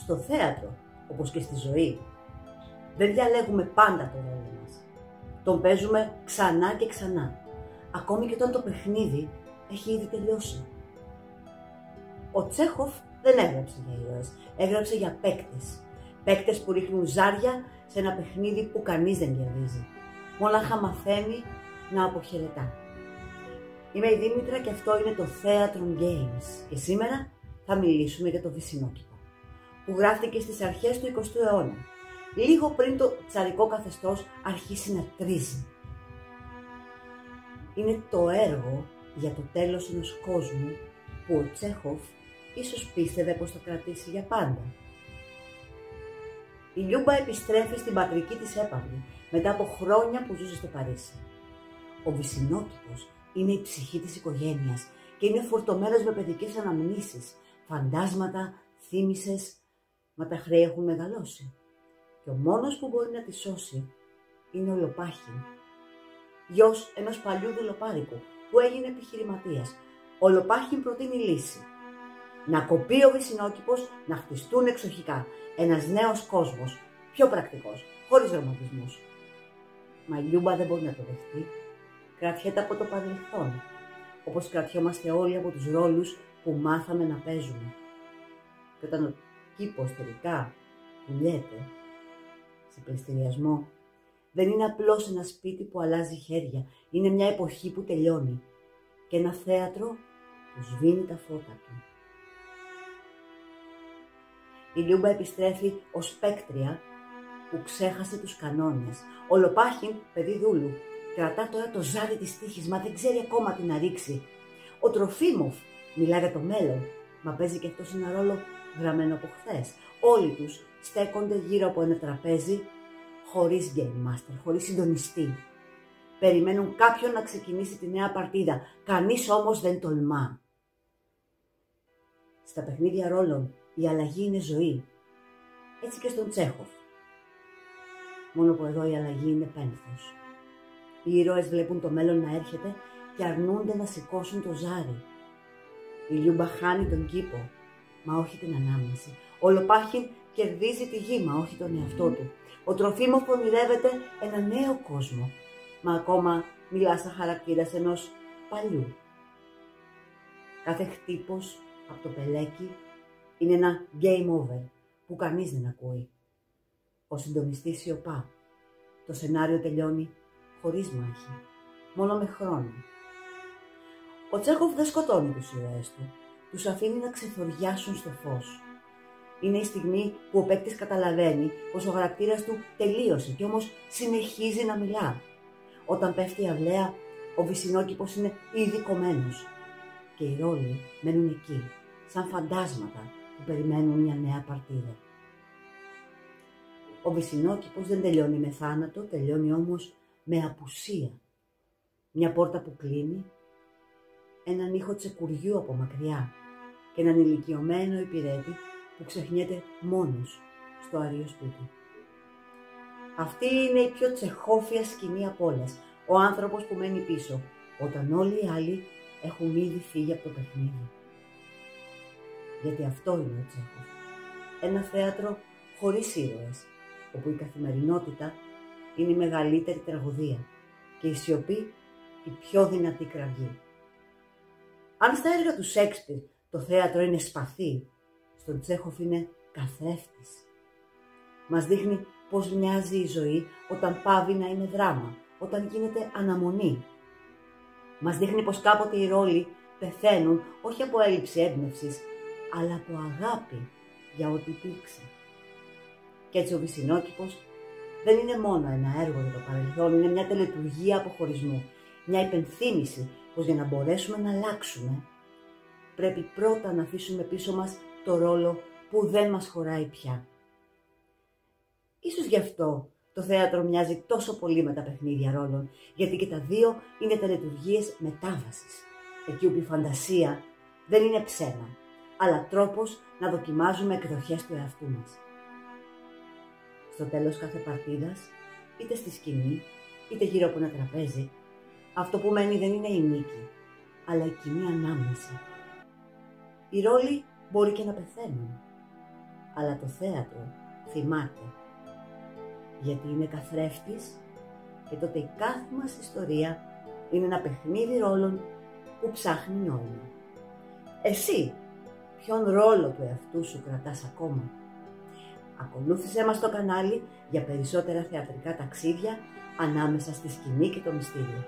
Στο θέατρο, όπως και στη ζωή, δεν διαλέγουμε πάντα το ρόλο μας. Τον παίζουμε ξανά και ξανά, ακόμη και όταν το παιχνίδι έχει ήδη τελειώσει. Ο Τσέχοφ δεν έγραψε για ήρωες, έγραψε για παίκτες. Παίκτες που ρίχνουν ζάρια σε ένα παιχνίδι που κανείς δεν κερδίζει. Μόναχα μαθαίνει να αποχαιρετά. Είμαι η Δήμητρα και αυτό είναι το Theatron Games και σήμερα θα μιλήσουμε για το Βυσσινόκηπο, που γράφτηκε στις αρχές του 20ου αιώνα, λίγο πριν το τσαρικό καθεστώς αρχίσει να τρίζει. Είναι το έργο για το τέλος ενός κόσμου που ο Τσέχοφ ίσως πίστευε πως θα κρατήσει για πάντα. Η Λιούμπα επιστρέφει στην πατρική της έπαυλη μετά από χρόνια που ζούσε στο Παρίσι. Ο Βυσσινόκηπος είναι η ψυχή της οικογένειας και είναι φορτωμένος με παιδικές αναμνήσεις, φαντάσματα, θύμησες, μα τα χρέη έχουν μεγαλώσει. Και ο μόνος που μπορεί να τη σώσει είναι ο Λοπάχιν, γιος ενός παλιού δουλοπάρικου που έγινε επιχειρηματίας. Ο Λοπάχιν προτείνει λύση. Να κοπεί ο Βυσσινόκηπος, να χτιστούν εξοχικά. Ένας νέος κόσμος, πιο πρακτικός, χωρίς ρομαντισμούς. Μα η Λιούμπα δεν μπορεί να το δεχτεί. Κρατιέται από το παρελθόν, όπως κρατιόμαστε όλοι από τους ρόλους που μάθαμε να παίζουμε. Και όταν ο κήπος τελικά πουλιέται σε πληστηριασμό, δεν είναι απλώς ένα σπίτι που αλλάζει χέρια. Είναι μια εποχή που τελειώνει και ένα θέατρο που σβήνει τα φώτα του. Η Λιούμπα επιστρέφει ως παίκτρια που ξέχασε τους κανόνες. Ο Λοπάχιν, παιδί δούλου, κρατά τώρα το ζάρι της τύχης, μα δεν ξέρει ακόμα τι να ρίξει. Ο Τροφίμοφ μιλά για το μέλλον, μα παίζει και αυτός ένα ρόλο γραμμένο από χθες. Όλοι τους στέκονται γύρω από ένα τραπέζι, χωρίς game master, χωρίς συντονιστή. Περιμένουν κάποιον να ξεκινήσει τη νέα παρτίδα, κανείς όμως δεν τολμά. Στα παιχνίδια ρόλων η αλλαγή είναι ζωή, έτσι και στον Τσέχοφ. Μόνο που εδώ η αλλαγή είναι πένθος. Οι ήρωες βλέπουν το μέλλον να έρχεται και αρνούνται να σηκώσουν το ζάρι. Η Λιούμπα χάνει τον κήπο, μα όχι την ανάμνηση. Ο Λοπάχιν κερδίζει τη γη, μα όχι τον εαυτό του. Ο Τροφίμοφ ονειρεύεται ένα νέο κόσμο, μα ακόμα μιλά σαν χαρακτήρας ενός παλιού. Κάθε χτύπος από το πελέκι είναι ένα game over που κανείς δεν ακούει. Ο συντονιστής σιωπά. Το σενάριο τελειώνει χωρίς μάχη, μόνο με χρόνο. Ο Τσέχοφ δεν σκοτώνει τους ήρωες του, τους αφήνει να ξεθοριάσουν στο φως. Είναι η στιγμή που ο παίκτης καταλαβαίνει πως ο χαρακτήρας του τελείωσε και όμως συνεχίζει να μιλά. Όταν πέφτει η αυλαία, ο Βυσσινόκηπος είναι ήδη κομμένος και οι ρόλοι μένουν εκεί, σαν φαντάσματα που περιμένουν μια νέα παρτίδα. Ο Βυσσινόκηπος δεν τελειώνει με θάνατο, τελειώνει όμως με απουσία. Μια πόρτα που κλείνει, έναν ήχο τσεκουριού από μακριά και έναν ηλικιωμένο υπηρέτη που ξεχνιέται μόνος στο αρίο σπίτι. Αυτή είναι η πιο τσεχόφια σκηνή από όλες. Ο άνθρωπος που μένει πίσω, όταν όλοι οι άλλοι έχουν ήδη φύγει από το παιχνίδι. Γιατί αυτό είναι ο Τσέχοφ. Ένα θέατρο χωρίς ήρωες, όπου η καθημερινότητα είναι η μεγαλύτερη τραγωδία και η σιωπή η πιο δυνατή κραυγή. Αν στα έργα του Σέξπιρ το θέατρο είναι σπαθί, στον Τσέχοφ είναι καθρέφτης. Μας δείχνει πώς μοιάζει η ζωή όταν πάβει να είναι δράμα, όταν γίνεται αναμονή. Μας δείχνει πως κάποτε οι ρόλοι πεθαίνουν όχι από έλλειψη έμπνευσης, αλλά από αγάπη για ό,τι υπήρξε. Και έτσι ο Βυσσινόκηπος δεν είναι μόνο ένα έργο για το παρελθόν, είναι μια τελετουργία αποχωρισμού, μια υπενθύμηση πως για να μπορέσουμε να αλλάξουμε, πρέπει πρώτα να αφήσουμε πίσω μας το ρόλο που δεν μας χωράει πια. Ίσως γι' αυτό το θέατρο μοιάζει τόσο πολύ με τα παιχνίδια ρόλων, γιατί και τα δύο είναι τελετουργίες μετάβασης, εκεί όπου η φαντασία δεν είναι ψέμα, αλλά τρόπος να δοκιμάζουμε εκδοχές του εαυτού μας. Στο τέλος κάθε παρτίδας, είτε στη σκηνή, είτε γύρω από ένα τραπέζι, αυτό που μένει δεν είναι η νίκη, αλλά η κοινή ανάμνηση. Οι ρόλοι μπορεί και να πεθαίνουν, αλλά το θέατρο θυμάται. Γιατί είναι καθρέφτης και τότε η κάθε μας ιστορία είναι ένα παιχνίδι ρόλων που ψάχνει νόημα. Εσύ, ποιον ρόλο του εαυτού σου κρατάς ακόμα? Ακολούθησέ μας στο κανάλι για περισσότερα θεατρικά ταξίδια ανάμεσα στη σκηνή και το μυστήριο.